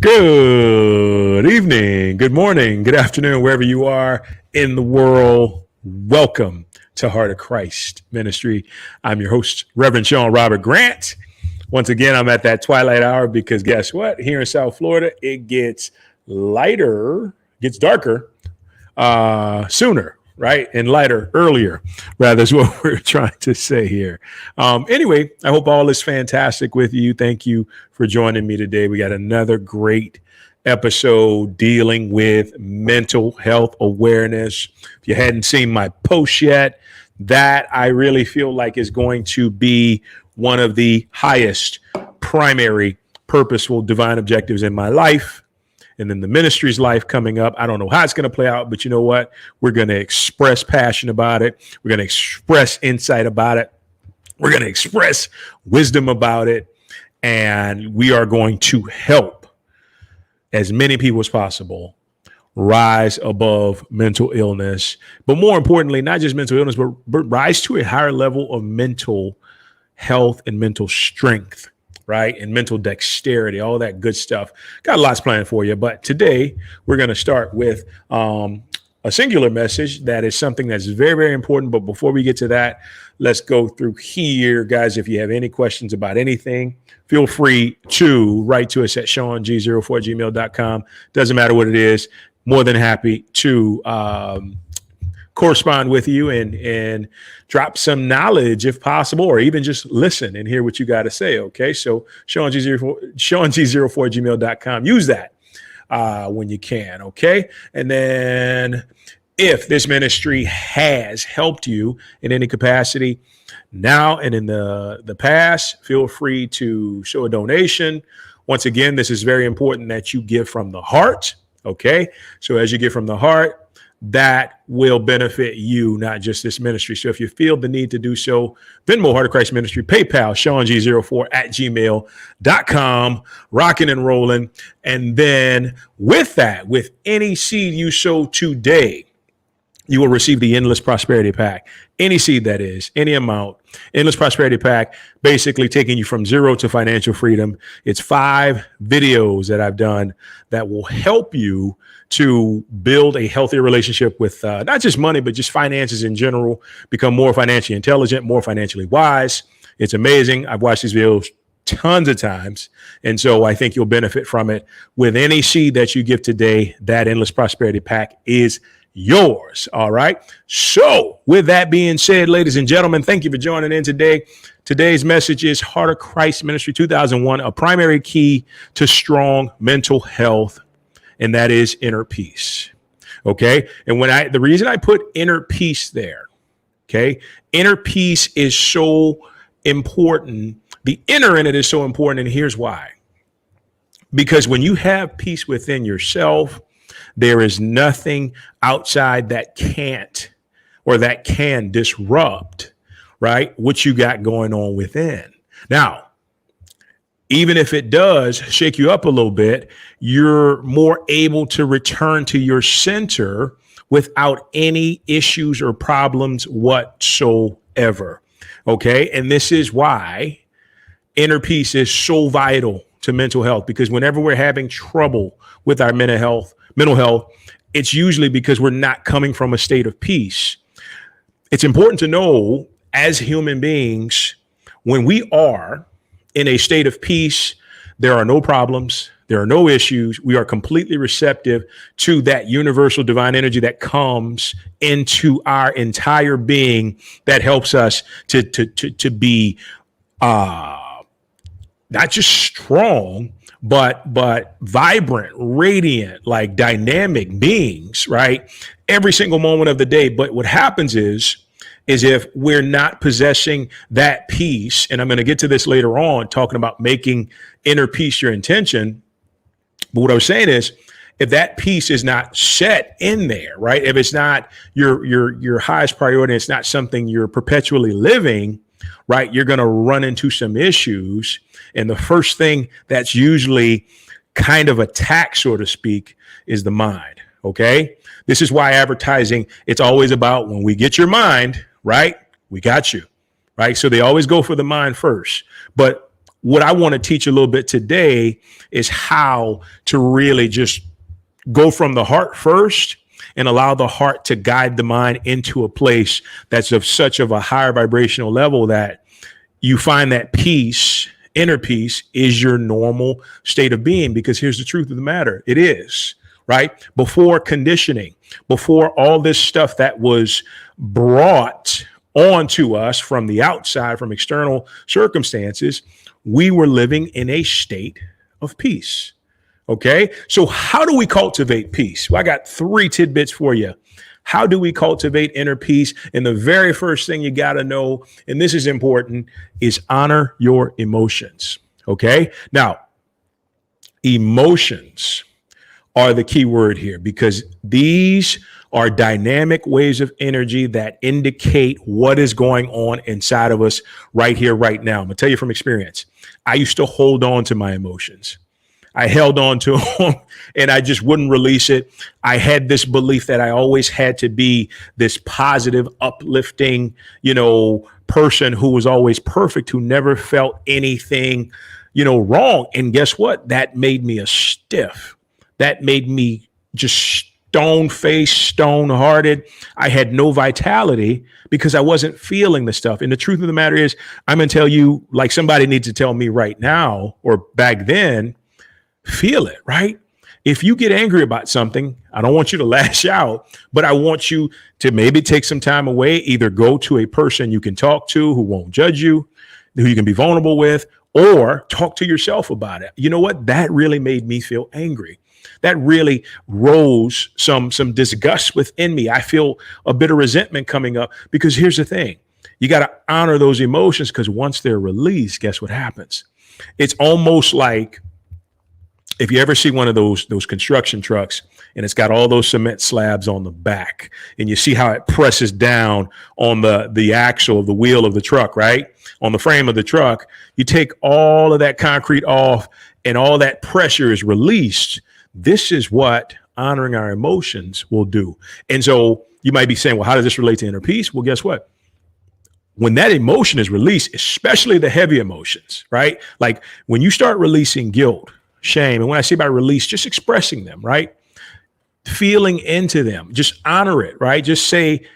Good evening, good morning, good afternoon, wherever you are in the world. Welcome to Heart of Christ Ministry. I'm your host, Reverend Sean Robert Grant. Once again, I'm at that twilight hour because guess what? Here in South Florida, it gets lighter, gets darker sooner, right? And lighter earlier, rather, is what we're trying to say here. Anyway, I hope all is fantastic with you. Thank you for joining me today. We got another great episode dealing with mental health awareness. If you hadn't seen my post yet, that I really feel like is going to be one of the highest primary purposeful divine objectives in my life. And then the ministry's life coming up. I don't know how it's going to play out, but you know what? We're going to express passion about it. We're going to express insight about it. We're going to express wisdom about it. And we are going to help as many people as possible rise above mental illness. But more importantly, not just mental illness, but rise to a higher level of mental health and mental strength. Right? And mental dexterity, all that good stuff. Got lots planned for you. But today we're going to start with a singular message that is something that's very, very important. But before we get to that, let's go through here. Guys, if you have any questions about anything, feel free to write to us at seang04@gmail.com. Doesn't matter what it is. More than happy to correspond with you and drop some knowledge if possible, or even just listen and hear what you got to say. Okay. So seang04@gmail.com. Use that when you can. Okay. And then if this ministry has helped you in any capacity now and in the past, feel free to show a donation. Once again, this is very important that you give from the heart. Okay. So as you give from the heart, that will benefit you, not just this ministry. So if you feel the need to do so, VENMO, Heart of Christ Ministry, PayPal, seang04@gmail.com, rocking and rolling. And then with that, with any seed you sow today, you will receive the Endless Prosperity Pack. Any seed that is, any amount. Endless Prosperity Pack, basically taking you from zero to financial freedom. It's 5 videos that I've done that will help you to build a healthier relationship with not just money, but just finances in general, become more financially intelligent, more financially wise. It's amazing. I've watched these videos tons of times. And so I think you'll benefit from it. With any seed that you give today, that Endless Prosperity Pack is yours. All right. So with that being said, ladies and gentlemen, thank you for joining in today. Today's message is Heart of Christ Ministry 2001, a primary key to strong mental health. And that is inner peace. Okay. And the reason I put inner peace there, okay, inner peace is so important. The inner in it is so important. And here's why. Because when you have peace within yourself, there is nothing outside that can't or that can disrupt, right, what you got going on within. Now, even if it does shake you up a little bit, you're more able to return to your center without any issues or problems whatsoever. Okay. And this is why inner peace is so vital to mental health, because whenever we're having trouble with our mental health, it's usually because we're not coming from a state of peace. It's important to know, as human beings, when we are in a state of peace, there are no problems. There are no issues. We are completely receptive to that universal divine energy that comes into our entire being that helps us to be not just strong, but vibrant, radiant, like dynamic beings, right? Every single moment of the day. But what happens is if we're not possessing that peace, and I'm going to get to this later on, talking about making inner peace your intention. But what I was saying is, if that peace is not set in there, right? If it's not your highest priority, it's not something you're perpetually living, right? You're going to run into some issues. And the first thing that's usually kind of attacked, so to speak, is the mind. Okay. This is why advertising, it's always about, when we get your mind right, we got you, right? So they always go for the mind first. But what I want to teach a little bit today is how to really just go from the heart first and allow the heart to guide the mind into a place that's of such of a higher vibrational level that you find that peace, inner peace, is your normal state of being. Because here's the truth of the matter. It is, right? Before conditioning, before all this stuff that was brought onto us from the outside, from external circumstances, we were living in a state of peace. Okay. So how do we cultivate peace? Well, I got 3 tidbits for you. How do we cultivate inner peace? And the very first thing you got to know, and this is important, is honor your emotions. Okay. Now, emotions are the key word here, because these are dynamic waves of energy that indicate what is going on inside of us right here, right now. I'm gonna tell you from experience. I used to hold on to my emotions. I held on to them and I just wouldn't release it. I had this belief that I always had to be this positive, uplifting, person who was always perfect, who never felt anything, wrong. And guess what? That made me a stiff. That made me just stone-faced, stone-hearted. I had no vitality because I wasn't feeling the stuff. And the truth of the matter is, I'm going to tell you, like somebody needs to tell me right now or back then, feel it, right? If you get angry about something, I don't want you to lash out, but I want you to maybe take some time away, either go to a person you can talk to who won't judge you, who you can be vulnerable with, or talk to yourself about it. You know what? That really made me feel angry. That really rose some disgust within me. I feel a bit of resentment coming up, because here's the thing. You got to honor those emotions, because once they're released, guess what happens? It's almost like if you ever see one of those construction trucks and it's got all those cement slabs on the back, and you see how it presses down on the axle of the wheel of the truck, right? On the frame of the truck, you take all of that concrete off and all that pressure is released. This is what honoring our emotions will do. And so you might be saying, well, how does this relate to inner peace? Well, guess what? When that emotion is released, especially the heavy emotions, right? Like when you start releasing guilt, shame, and when I say by release, just expressing them, right? Feeling into them, just honor it, right? Just say,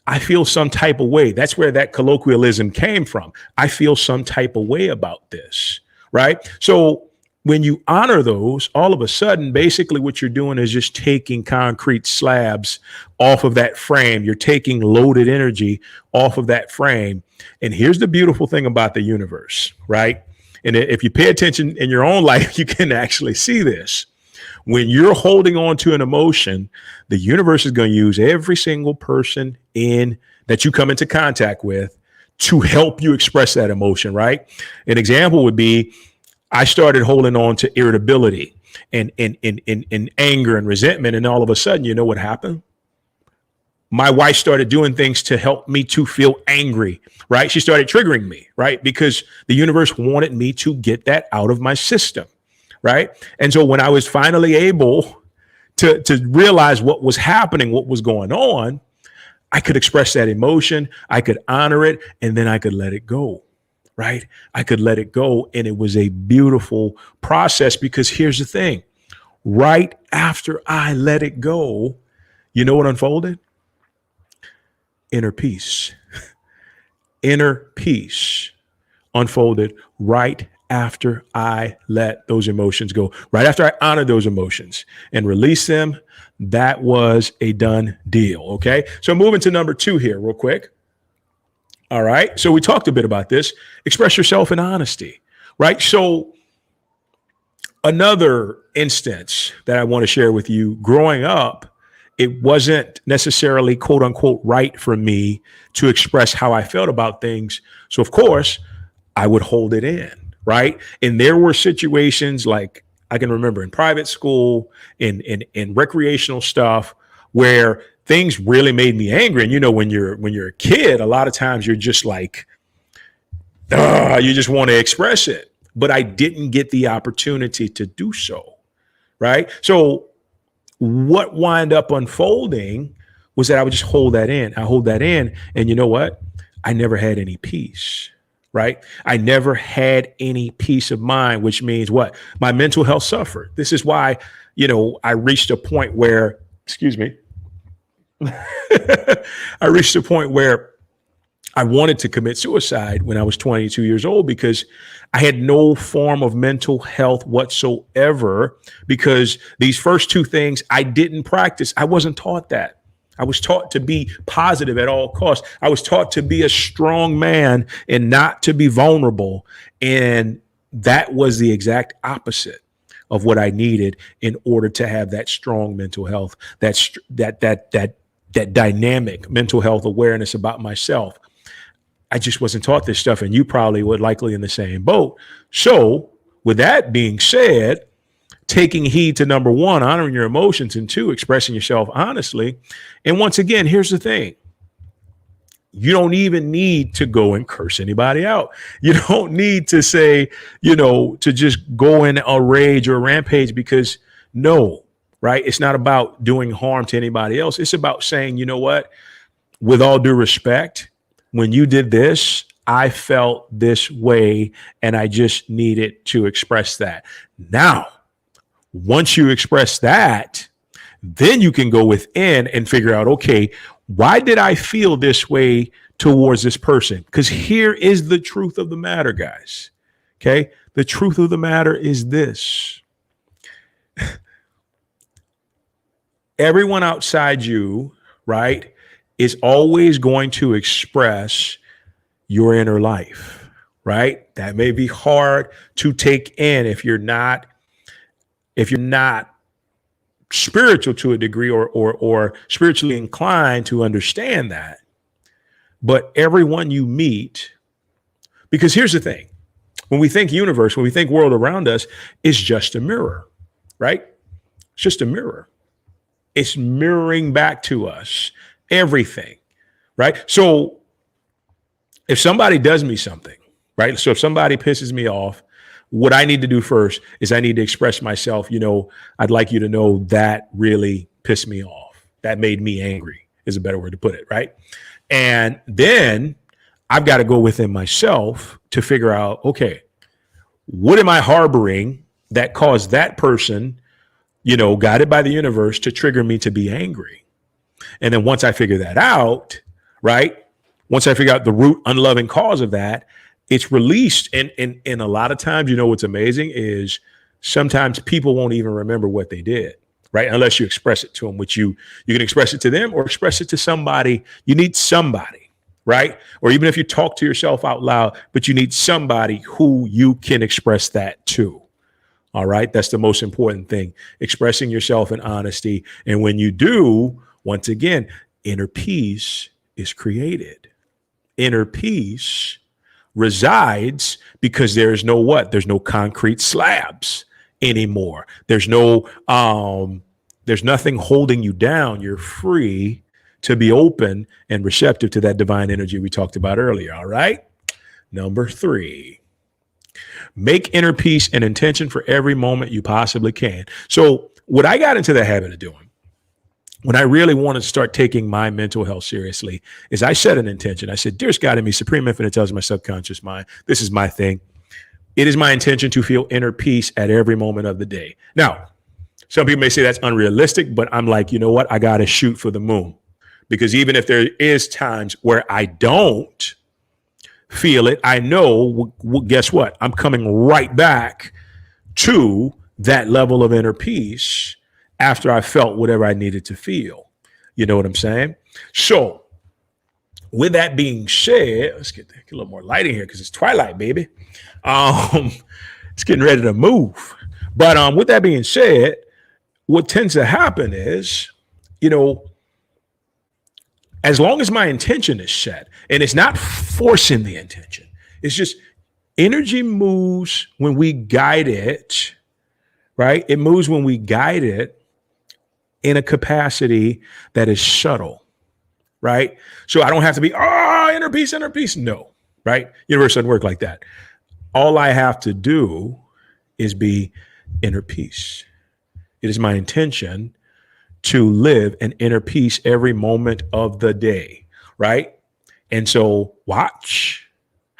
I feel some type of way. That's where that colloquialism came from. I feel some type of way about this, right? So when you honor those, all of a sudden, basically what you're doing is just taking concrete slabs off of that frame. You're taking loaded energy off of that frame. And here's the beautiful thing about the universe, right? And if you pay attention in your own life, you can actually see this. When you're holding on to an emotion, the universe is going to use every single person that you come into contact with to help you express that emotion, right? An example would be, I started holding on to irritability and anger and resentment. And all of a sudden, you know what happened? My wife started doing things to help me to feel angry, right? She started triggering me, right? Because the universe wanted me to get that out of my system, right? And so when I was finally able to realize what was happening, what was going on, I could express that emotion, I could honor it, and then I could let it go. Right? I could let it go. And it was a beautiful process, because here's the thing. Right after I let it go, you know what unfolded? Inner peace. Inner peace unfolded right after I let those emotions go. Right after I honored those emotions and released them, that was a done deal. Okay. So moving to number 2 here real quick. All right. So we talked a bit about this. Express yourself in honesty, right? So another instance that I want to share with you, growing up, it wasn't necessarily quote unquote right for me to express how I felt about things. So of course I would hold it in, right? And there were situations, like I can remember in private school, in recreational stuff, where things really made me angry. And when you're a kid, a lot of times you're just like, you just want to express it. But I didn't get the opportunity to do so, right? So what wound up unfolding was that I would just hold that in. I hold that in, and you know what? I never had any peace, right? I never had any peace of mind, which means what? My mental health suffered. This is why, I reached a point where, excuse me, I reached a point where I wanted to commit suicide when I was 22 years old because I had no form of mental health whatsoever, because these first two things I didn't practice. I wasn't taught that. I was taught to be positive at all costs. I was taught to be a strong man and not to be vulnerable. And that was the exact opposite of what I needed in order to have that strong mental health, that dynamic mental health awareness about myself. I just wasn't taught this stuff, and you probably would likely in the same boat. So with that being said, taking heed to number one, honoring your emotions, and two, expressing yourself honestly. And once again, here's the thing. You don't even need to go and curse anybody out. You don't need to say, to just go in a rage or a rampage, because no, right? It's not about doing harm to anybody else. It's about saying, you know what, with all due respect, when you did this, I felt this way, and I just needed to express that. Now, once you express that, then you can go within and figure out, okay, why did I feel this way towards this person? Because here is the truth of the matter, guys. Okay. The truth of the matter is this. Everyone outside you, right, is always going to express your inner life, right? That may be hard to take in if you're not spiritual to a degree, or spiritually inclined to understand that. But everyone you meet, because here's the thing, when we think universe, when we think world around us, it's just a mirror, right? It's just a mirror. It's mirroring back to us everything, right? So if somebody does me something, right? So if somebody pisses me off, what I need to do first is I need to express myself. I'd like you to know that really pissed me off. That made me angry is a better word to put it, right? And then I've got to go within myself to figure out, okay, what am I harboring that caused that person, guided by the universe, to trigger me to be angry? And then once I figure that out, right? Once I figure out the root unloving cause of that, it's released. And a lot of times, what's amazing is sometimes people won't even remember what they did, right? Unless you express it to them, which you can express it to them or express it to somebody. You need somebody, right? Or even if you talk to yourself out loud, but you need somebody who you can express that to. All right. That's the most important thing, expressing yourself in honesty. And when you do, once again, inner peace is created. Inner peace resides because there's no what? There's no concrete slabs anymore. There's nothing holding you down. You're free to be open and receptive to that divine energy we talked about earlier. All right. Number 3, make inner peace an intention for every moment you possibly can. So what I got into the habit of doing when I really wanted to start taking my mental health seriously is I set an intention. I said, dearest God in me, supreme infinite tells my subconscious mind, this is my thing. It is my intention to feel inner peace at every moment of the day. Now, some people may say that's unrealistic, but I'm like, you know what? I got to shoot for the moon, because even if there is times where I don't feel it, I know, guess what? I'm coming right back to that level of inner peace after I felt whatever I needed to feel. You know what I'm saying? So with that being said, let's get a little more light in here because it's twilight, baby. It's getting ready to move. But with that being said, what tends to happen is, as long as my intention is set, and it's not forcing the intention, it's just energy moves when we guide it, right? It moves when we guide it in a capacity that is subtle, right? So I don't have to be, inner peace. No, right? Universe doesn't work like that. All I have to do is be inner peace. It is my intention to live an inner peace every moment of the day, right? And so watch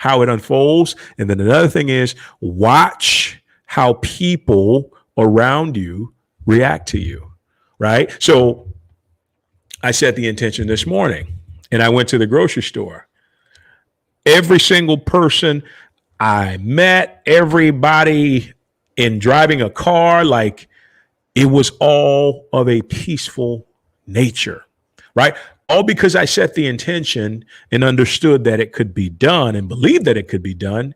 how it unfolds. And then another thing is watch how people around you react to you, right? So I set the intention this morning and I went to the grocery store. Every single person I met, everybody in driving a car, like it was all of a peaceful nature, right? All because I set the intention and understood that it could be done and believed that it could be done.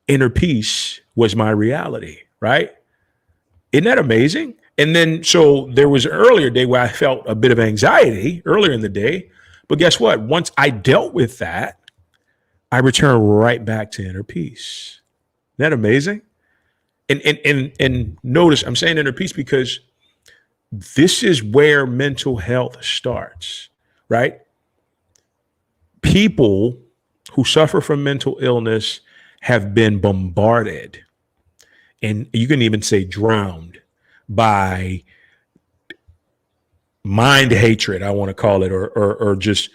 Inner peace was my reality, right? Isn't that amazing? And then, so there was an earlier day where I felt a bit of anxiety earlier in the day. But guess what? Once I dealt with that, I returned right back to inner peace. Isn't that amazing? And notice I'm saying inner peace because this is where mental health starts, right? People who suffer from mental illness have been bombarded, and you can even say drowned, by mind hatred, I want to call it, or just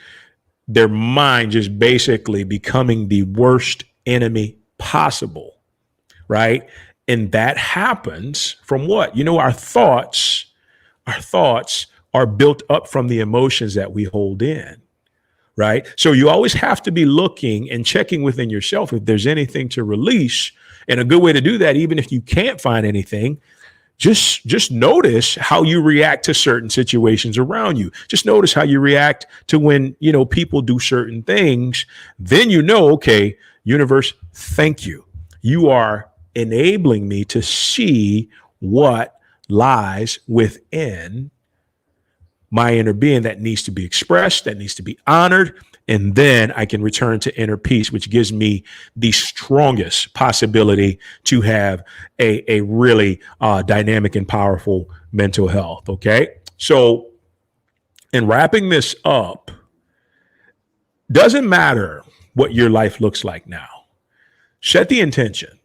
their mind just basically becoming the worst enemy possible, right? And that happens from what? Our thoughts are built up from the emotions that we hold in, right? So you always have to be looking and checking within yourself if there's anything to release. And a good way to do that, even if you can't find anything, just notice how you react to certain situations around you. Just notice how you react to when, people do certain things. Then okay, universe, thank you. You are enabling me to see what lies within my inner being that needs to be expressed, that needs to be honored. And then I can return to inner peace, which gives me the strongest possibility to have a really dynamic and powerful mental health. Okay. So in wrapping this up, doesn't matter what your life looks like now. Set the intention.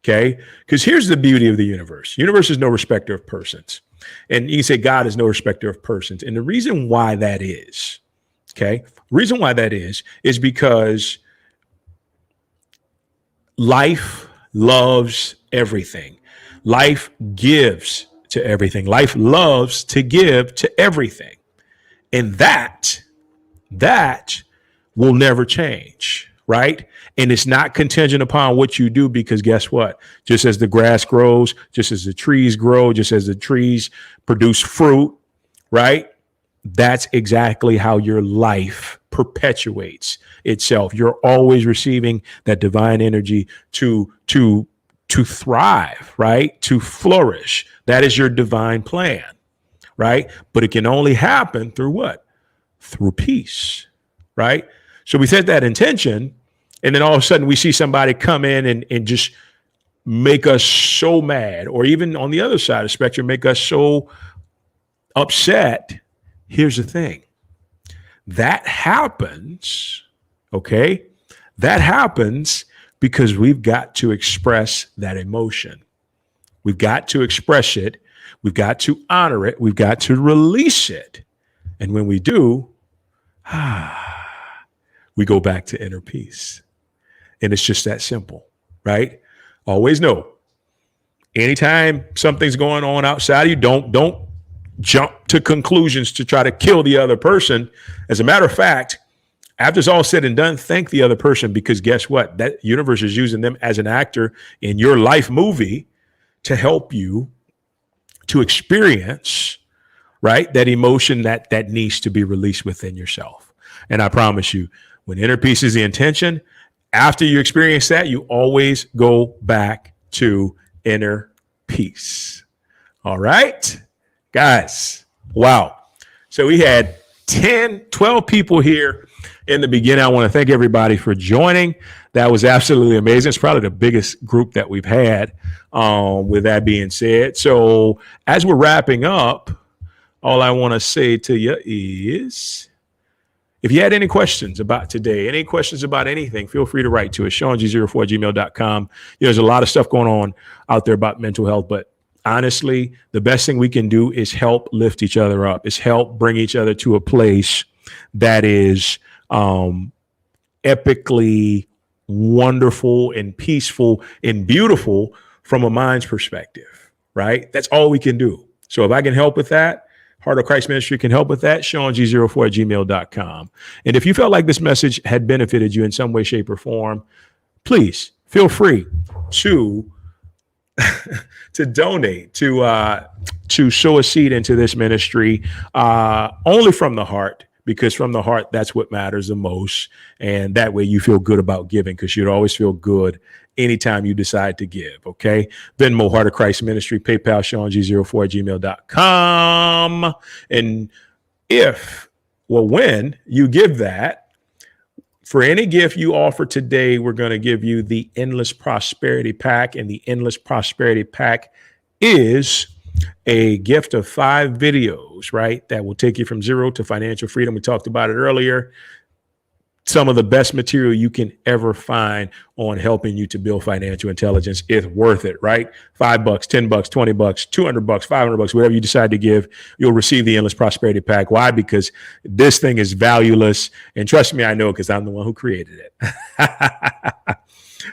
Okay. Because here's the beauty of the universe. Universe is no respecter of persons. And you can say God is no respecter of persons. And the reason why that is, is because life loves everything. Life gives to everything. Life loves to give to everything. And that will never change, right? And it's not contingent upon what you do, because guess what? Just as the grass grows, just as the trees grow, just as the trees produce fruit, right? That's exactly how your life perpetuates itself. You're always receiving that divine energy to thrive, right? To flourish. That is your divine plan, right? But it can only happen through what? Through peace, right? So we set that intention, and then all of a sudden we see somebody come in and just make us so mad, or even on the other side of the spectrum, make us so upset. Here's the thing. That happens, okay? That happens because we've got to express that emotion. We've got to express it. We've got to honor it. We've got to release it. And when we do, we go back to inner peace. And it's just that simple, right? Always know, anytime something's going on outside of you, don't jump to conclusions to try to kill the other person. As a matter of fact, after it's all said and done, thank the other person, because guess what? That universe is using them as an actor in your life movie to help you to experience, right, that emotion that needs to be released within yourself. And I promise you, when inner peace is the intention, after you experience that, you always go back to inner peace. All right, guys. Wow. So we had 12 people here in the beginning. I want to thank everybody for joining. That was absolutely amazing. It's probably the biggest group that we've had. With that being said, so as we're wrapping up, all I want to say to you is, if you had any questions about today, any questions about anything, feel free to write to us, SeanG04@gmail.com. There's a lot of stuff going on out there about mental health, but honestly, the best thing we can do is help lift each other up, is help bring each other to a place that is epically wonderful and peaceful and beautiful from a mind's perspective, right? That's all we can do. So if I can help with that, Heart of Christ Ministry can help with that, SeanG04@gmail.com. And if you felt like this message had benefited you in some way, shape, or form, please feel free to to donate, to sow a seed into this ministry, only from the heart, because from the heart, that's what matters the most. And that way you feel good about giving, because you'd always feel good anytime you decide to give. Okay. Venmo, Heart of Christ Ministry, PayPal, SeanG04@gmail.com. And when you give that, for any gift you offer today, we're going to give you the Endless Prosperity Pack. And the Endless Prosperity Pack is a gift of 5 videos, right? That will take you from zero to financial freedom. We talked about it earlier. Some of the best material you can ever find on helping you to build financial intelligence. It's worth it, right? $5, $10, $20, $200, $500, whatever you decide to give, you'll receive the Endless Prosperity Pack. Why? Because this thing is valueless. And trust me, I know, because I'm the one who created it.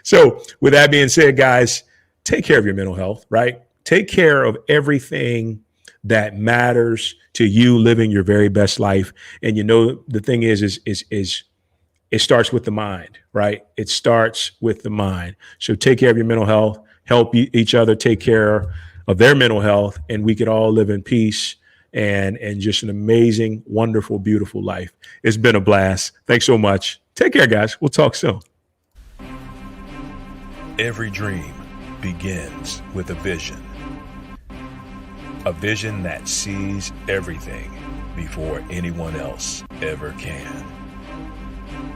So with that being said, guys, take care of your mental health, right? Take care of everything that matters to you living your very best life. And the thing is it starts with the mind, right? It starts with the mind. So take care of your mental health, help each other take care of their mental health, and we could all live in peace and just an amazing, wonderful, beautiful life. It's been a blast. Thanks so much. Take care, guys. We'll talk soon. Every dream begins with a vision that sees everything before anyone else ever can.